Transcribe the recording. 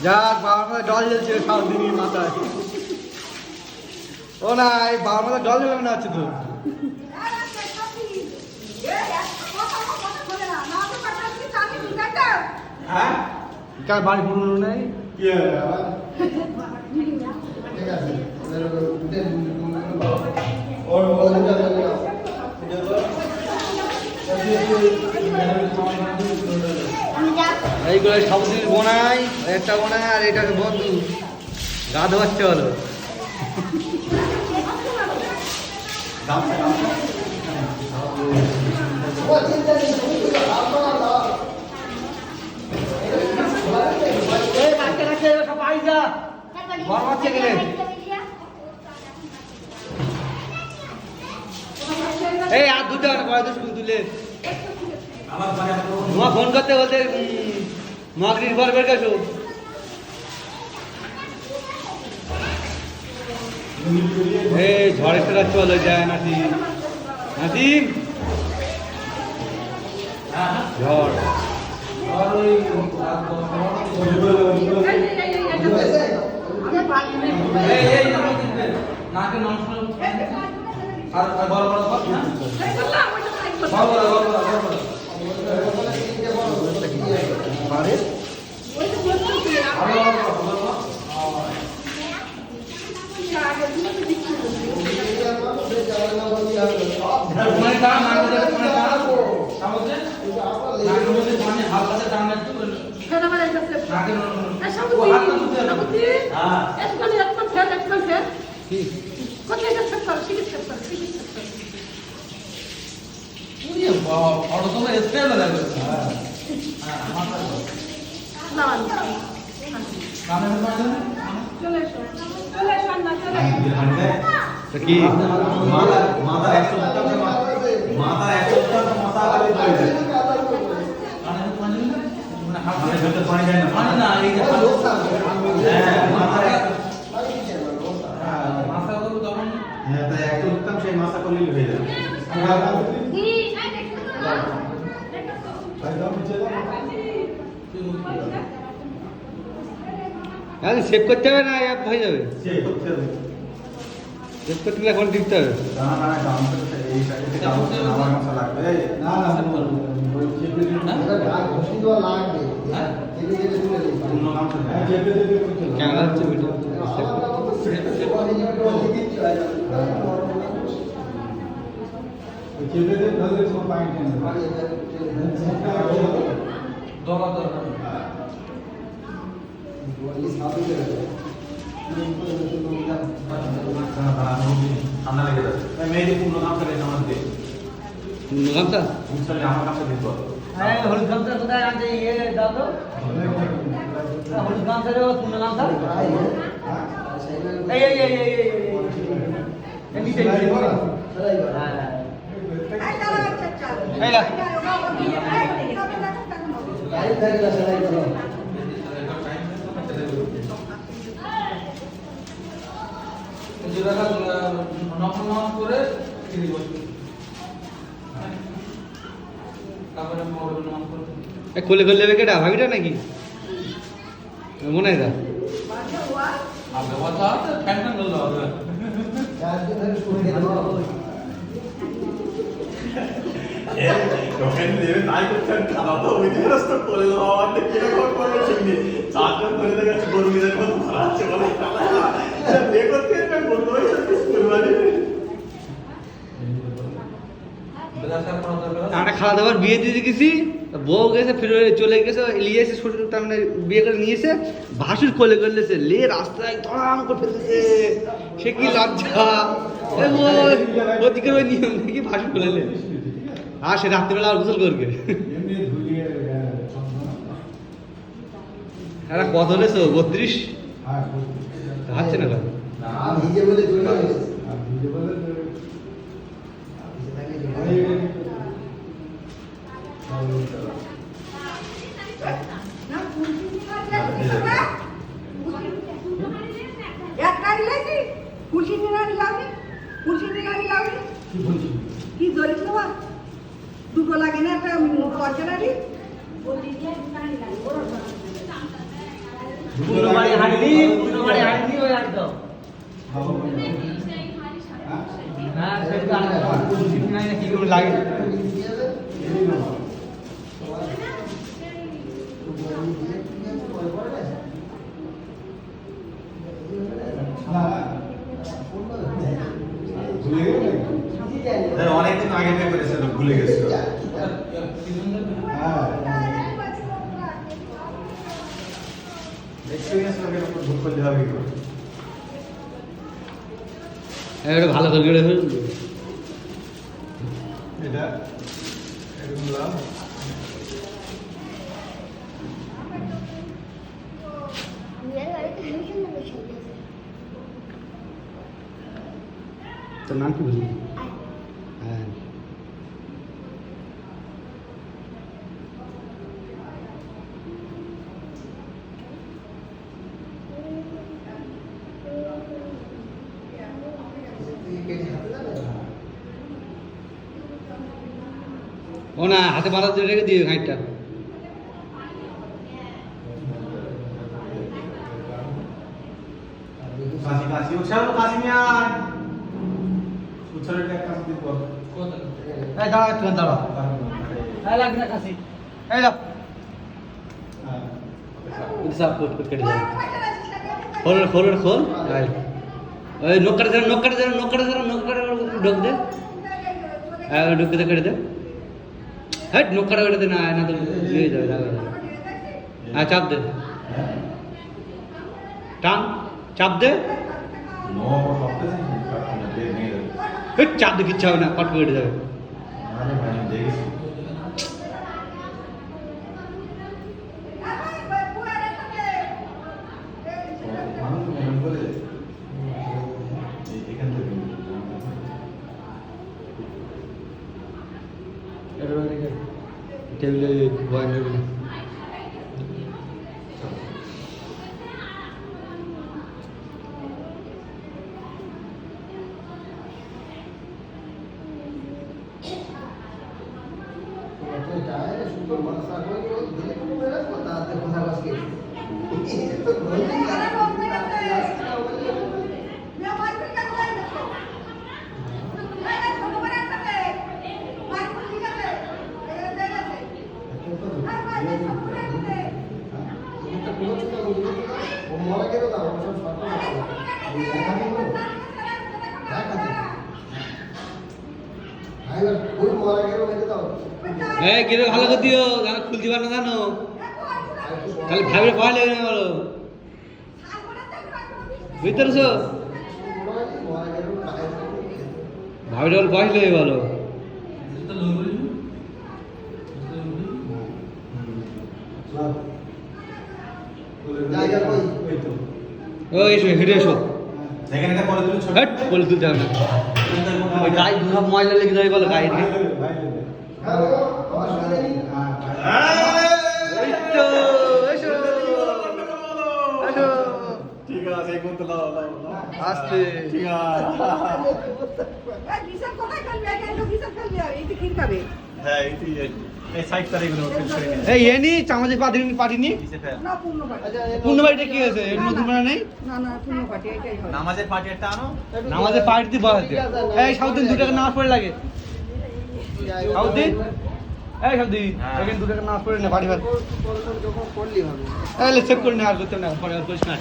যাক বাবার মাথায় জল জ্বলছে সারাদিনই মাথায়। ও না এই বাবার মাথায় জল জ্বলে মনে হচ্ছে তো। হ্যাঁ কার বাড়ি পুরনো নেই কি এইগুলো সাবুদ্দিন বোনাই একটা বোনাই আর এটা বন্ধু গা ধোয়াচ্ছে হলো। এই আর দুটো তুলে ফোন করতে বলতে নকরির পর বের কাছো এই ঝড়ের টাকা চলে যায় নাতি নাতি ঝড় কি মাথা একশো মাথা একশো মাথা পানি যায় না পানি না এই মাথা তখন হ্যাঁ তাই একটু উঠতাম সেই মাথা করলেই হয়ে যাবে সেভ করতে হবে না অ্যাপ হয়ে যাবে সেভ করতে হবে সেভ করতে এখন টিপতে হবে না না ডাউন করতে এই সাইডে ডাউন করতে আমার মশলা লাগবে না না ওই চেপে দিন না ডাক ঘষি দেওয়া লাগবে হ্যাঁ চেপে দিলে তুলে দিই অন্য কাম তো হ্যাঁ চেপে দিলে করতে ক্যামেরা হচ্ছে ভিডিও চেপে দিলে তাহলে সব পয়েন্ট নেই দরা দরা ये साथी के रहते हैं ঠান্ডা লেগে যাচ্ছে मैं ये पूर्ण काम करे समझ दे पूर्ण काम था इंशाल्लाह আমার কাছে দিত হ্যাঁ হলুদ গামছা কোথায় আছে ये দাও তো হলুদ গামছা রে পূর্ণ গামছা এই নিচে হ্যাঁ এই লা খুলে খুলে দেবে কেটা ভাবিটা নাকি মনে হয় আমরা খাওয়া দাওয়ার বিয়ে দিয়ে গেছি বউ গেছে ফিরে চলে গেছে নিয়ে এসে শ্বশুর তার মানে বিয়ে করে নিয়েছে ভাসুর কোলে করলেছে লে রাস্তায় ধরাম করে ফেলেছে সে কি লজ্জা ওদিকে ওই নিয়ম দেখি ভাসুর কোলে লে আর সে রাত্রিবেলা আর গোসল করবে একটা কত হলেছো 32 হাঁটছে না দুটো লাগে না একটা পয়সা পুরো বাড়ি হাঁটলি ওই হাঁট দাও হ্যাঁ সেটা কি করে লাগে অনেকদিন আগে থেকে করেছিল ভুলে গেছিল এক্সপিরিয়েন্স লোকের উপর ভুল করলে হবে কি করে? এটা ভালো করে গেড়ে ফেল এটা এরকম লাভ তোর নাম কি বললি হ্যাঁ ও না হাতে মারা দিয়ে রেখে দিও ঘাইটটা কাশি কাশি উৎসাহ কাশি নিয়ে উৎসাহের একটা কাশি দিব এই দাঁড়া একটু দাঁড়া এই লাগ না কাশি এই লাগ সব কোট কোট কেটে যায় খোল এই ওই নকড়ে ঢোক দে ঢুকে দে কেটে দে হ্যাঁ নকড়ে কেটে দে না না তো দিয়ে যাবে চাপ দে টান চাপ দে নো সবটা দে নিয়ে চাপ দে কিচ্ছু হবে না কট কেটে যাবে আরে ভাই দেখি টেবিলে বয়ান দেবে না এই গেলে ভালো করে দিও জানো খুলতে পার না জানো খালি ভাবে ভয় লেগে না বলো বুঝতে পারছো ভাবে বল ভয় লেগে বলো ও এসো হেঁটে এসো এখানে একটা পরে তুলে ছোট হট বলে তুলতে হবে না ওই গায়ে সব ময়লা লেগে যাবে বলো গায়ে দিয়ে এই তো এসো এসো ঠিক আছে এই কোনটা দাও আস্তে ঠিক আছে বিশাল কোথায় খেলবে এখানে বিশাল খেলবে এই তো কি খাবে হ্যাঁ এই সাইড করে এগুলো ফিক্স করে নিয়ে এই এনি চামচে পাঠিনি নিচে ফেল না পূর্ণ পাটি পূর্ণ বাড়িটা কি আছে এর নতুন বাড়া নেই না পূর্ণ পাটি এটাই হয় নামাজের পাটি একটা আনো নামাজে পাঠ দিয়ে বসাতে এই সাউদিন 2 টাকা নামাজ পড়ে লাগে সাউদিন এই সাউদিন এখানে 2 টাকা নামাজ পড়ে না বাড়ি ভাত যখন করলি হবে এই চেক করে না আর করতে না পরে আর করিস না